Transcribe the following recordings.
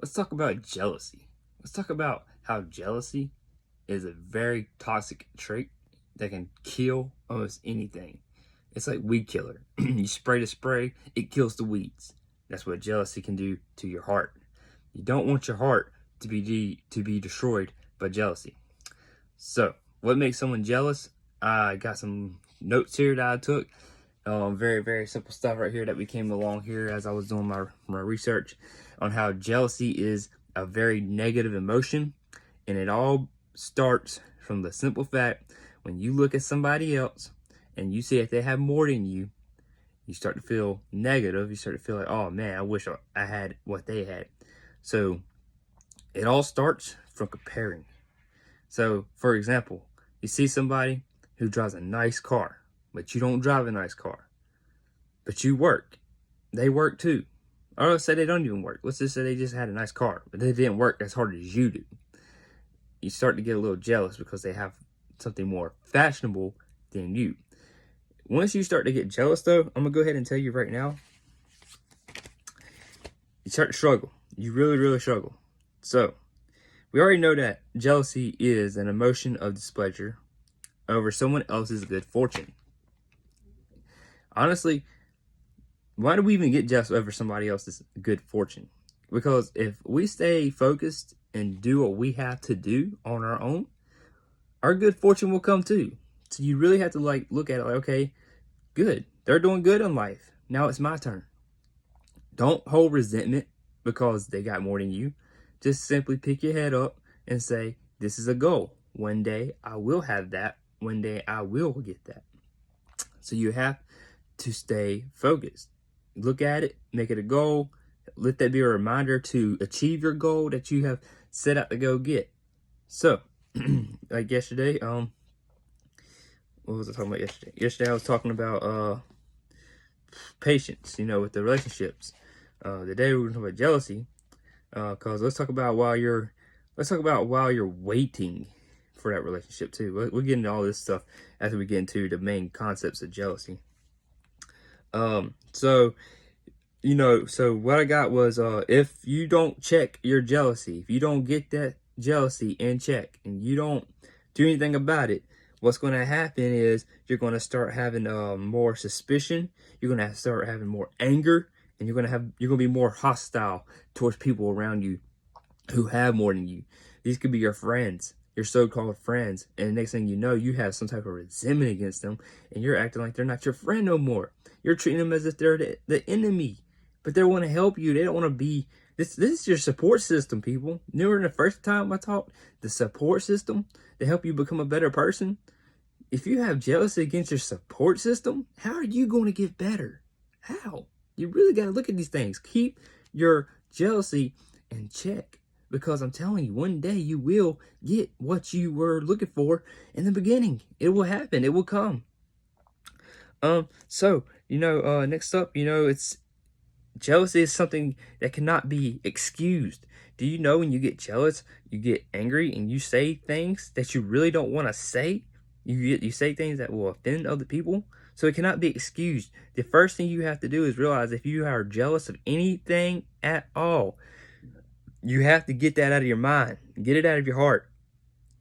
Let's talk about jealousy. Let's talk about how jealousy is a very toxic trait that can kill almost anything. It's like weed killer. You spray the spray, it kills the weeds. That's what jealousy can do to your heart. You don't want your heart to be destroyed by jealousy. So, what makes someone jealous? I got some notes here that I took. Very, very simple stuff right here that we came along here as I was doing my research on how jealousy is a very negative emotion. And it all starts from the simple fact when you look at somebody else and you see if they have more than you, you start to feel negative. You start to feel like, oh man, I wish I had what they had. So it all starts from comparing. So, for example, you see somebody who drives a nice car, but you don't drive a nice car. But you work. They work too. Or let's say they don't even work. Let's just say they just had a nice car, but they didn't work as hard as you do. You start to get a little jealous because they have something more fashionable than you. Once you start to get jealous, though, I'm going to go ahead and tell you right now, you start to struggle. You really, really struggle. So, we already know that jealousy is an emotion of displeasure over someone else's good fortune. Honestly, why do we even get jealous over somebody else's good fortune? Because if we stay focused and do what we have to do on our own, our good fortune will come too. So you really have to look at it like, okay, good. They're doing good in life. Now it's my turn. Don't hold resentment because they got more than you. Just simply pick your head up and say, this is a goal. One day I will have that. One day I will get that. So you have to stay focused. Look at it, make it a goal. Let that be a reminder to achieve your goal that you have set out to go get. So, like yesterday, what was I talking about yesterday? Yesterday I was talking about patience, with the relationships. Today we're talking about jealousy. Cause let's talk about while you're waiting for that relationship too. We'll get into all this stuff after we get into the main concepts of jealousy. So what I got was, if you don't check your jealousy, if you don't get that jealousy in check and you don't do anything about it, what's going to happen is you're going to start having more suspicion. You're going to start having more anger, and you're going to be more hostile towards people around you who have more than you. These could be your friends, your so-called friends, and the next thing you know, you have some type of resentment against them, and you're acting like they're not your friend no more. You're treating them as if they're the enemy, but they want to help you. They don't want to be. This is your support system, people. Remember the first time I talked, the support system to help you become a better person? If you have jealousy against your support system, how are you going to get better? How? You really got to look at these things. Keep your jealousy in check, because I'm telling you, one day you will get what you were looking for in the beginning. It will happen. It will come. Next up, it's jealousy is something that cannot be excused. Do you know when you get jealous, you get angry and you say things that you really don't want to say? You say things that will offend other people. So it cannot be excused. The first thing you have to do is realize if you are jealous of anything at all, you have to get that out of your mind. Get it out of your heart.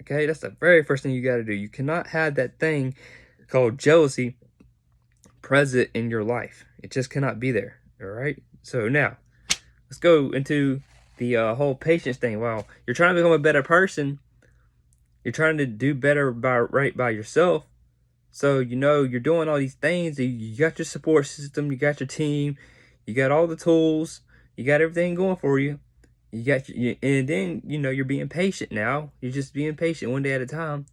Okay, that's the very first thing you got to do. You cannot have that thing called jealousy present in your life. It just cannot be there. All right. So now, let's go into the whole patience thing. Wow, you're trying to become a better person. You're trying to do better by yourself. So you're doing all these things. You got your support system. You got your team. You got all the tools. You got everything going for you. And then you're being patient now. You're just being patient one day at a time.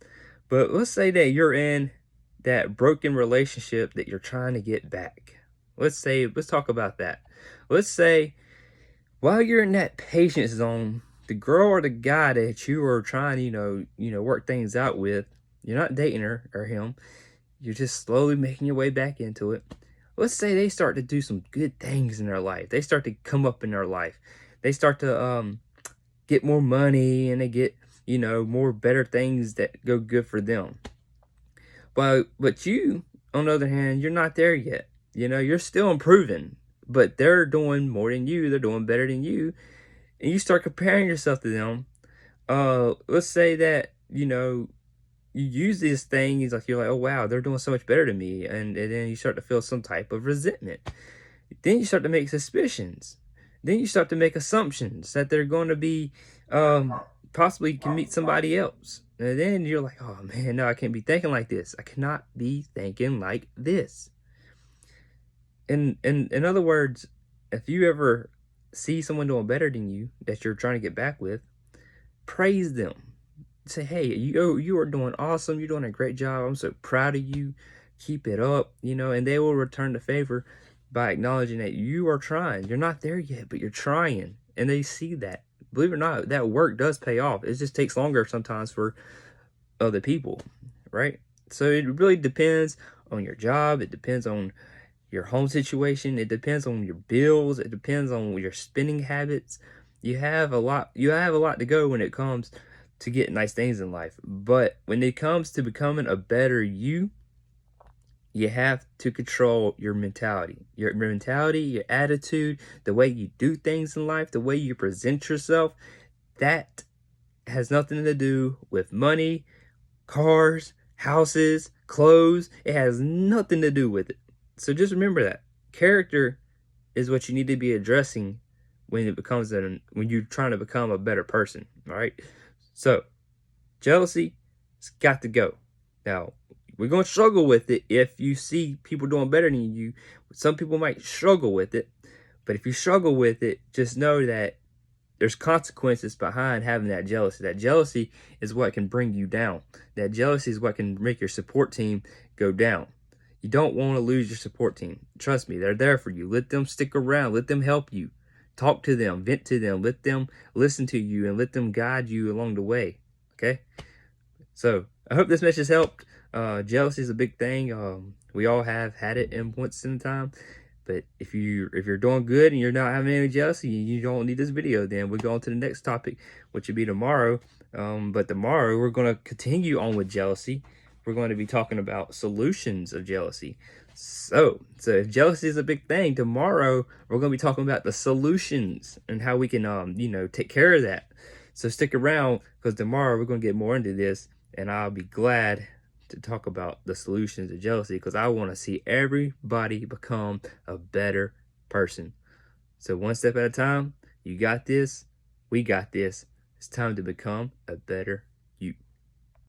But let's say that you're in that broken relationship that you're trying to get back. Let's talk about that. Let's say while you're in that patience zone, the girl or the guy that you are trying to, work things out with, you're not dating her or him. You're just slowly making your way back into it. Let's say they start to do some good things in their life. They start to come up in their life. They start to get more money, and they get, more better things that go good for them. But you, on the other hand, you're not there yet. You're still improving, but they're doing more than you. They're doing better than you. and you start comparing yourself to them, let's say that, you use this thing, you're like, oh wow, they're doing so much better than me, and then you start to feel some type of resentment. Then you start to make suspicions. Then you start to make assumptions that they're going to be, possibly can meet somebody else. And then you're like, oh man, no, I can't be thinking like this. I cannot be thinking like this. In other words, if you ever see someone doing better than you that you're trying to get back with, praise them. Say, hey, you are doing awesome. You're doing a great job. I'm so proud of you. Keep it up, and they will return the favor by acknowledging that you are trying. You're not there yet, but you're trying. And they see that. Believe it or not, that work does pay off. It just takes longer sometimes for other people, right? So it really depends on your job. It depends on your home situation. It depends on your bills. It depends on your spending habits. You have a lot to go when it comes to get nice things in life. But when it comes to becoming a better you have to control your mentality, your attitude, the way you do things in life, the way you present yourself. That has nothing to do with money, cars, houses, clothes. It has nothing to do with it. So just remember that character is what you need to be addressing when when you're trying to become a better person. All right. So jealousy, it's got to go. Now, we're going to struggle with it if you see people doing better than you. Some people might struggle with it, but if you struggle with it, just know that there's consequences behind having that jealousy. That jealousy is what can bring you down. That jealousy is what can make your support team go down. You don't want to lose your support team. Trust me, they're there for you. Let them stick around. Let them help you. Talk to them, vent to them, let them listen to you, and let them guide you along the way. Okay? So I hope this message helped. Jealousy is a big thing. We all have had it in once in a time. But if you're doing good and you're not having any jealousy, you don't need this video. Then we'll go on to the next topic, which would be tomorrow. But tomorrow we're going to continue on with jealousy. We're going to be talking about solutions of jealousy. So if jealousy is a big thing, tomorrow we're going to be talking about the solutions and how we can take care of that. So stick around, because tomorrow we're going to get more into this, and I'll be glad to talk about the solutions of jealousy, because I want to see everybody become a better person. So one step at a time. You got this. We got this. It's time to become a better